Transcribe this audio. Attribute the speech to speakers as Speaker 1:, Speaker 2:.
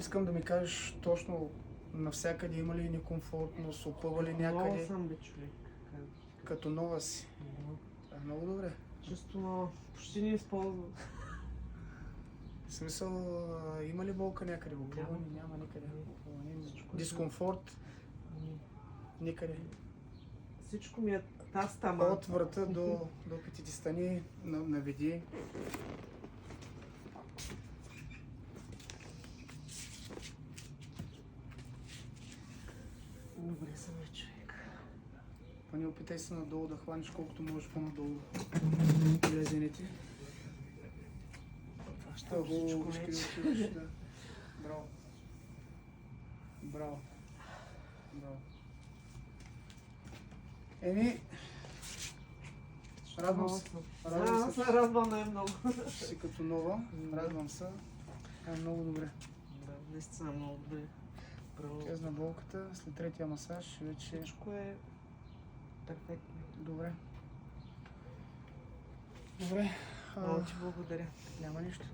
Speaker 1: Искам да ми кажеш точно навсякъде има ли некомфортност, опъва ли някъде?
Speaker 2: Нова съм бе, човек.
Speaker 1: Като нова си. Това е много добре.
Speaker 2: Чисто нова. Почти не използвам.
Speaker 1: В смисъл, има ли болка някъде? Опъване? Няма никъде.
Speaker 2: Всичко е
Speaker 1: Дискомфорт? Никъде.
Speaker 2: Всичко ми е таз тама.
Speaker 1: От врата до петите стани наведи.
Speaker 2: Добре съм бе, човек.
Speaker 1: Не опитай се надолу да хванеш колкото можеш по-надолу лезените. Това ще е хубаво, ще отиваш, да. Браво. Браво. Браво. Еми, радвам се. Радвам се.
Speaker 2: Радвам най-много.
Speaker 1: Си като нова. Радвам се. Е много добре.
Speaker 2: Да, наистина много добре. Браво.
Speaker 1: Кезна болката, след третия масаж вече...
Speaker 2: Всичко е перфектно.
Speaker 1: Добре. Добре.
Speaker 2: Много ти благодаря.
Speaker 1: Няма нищо.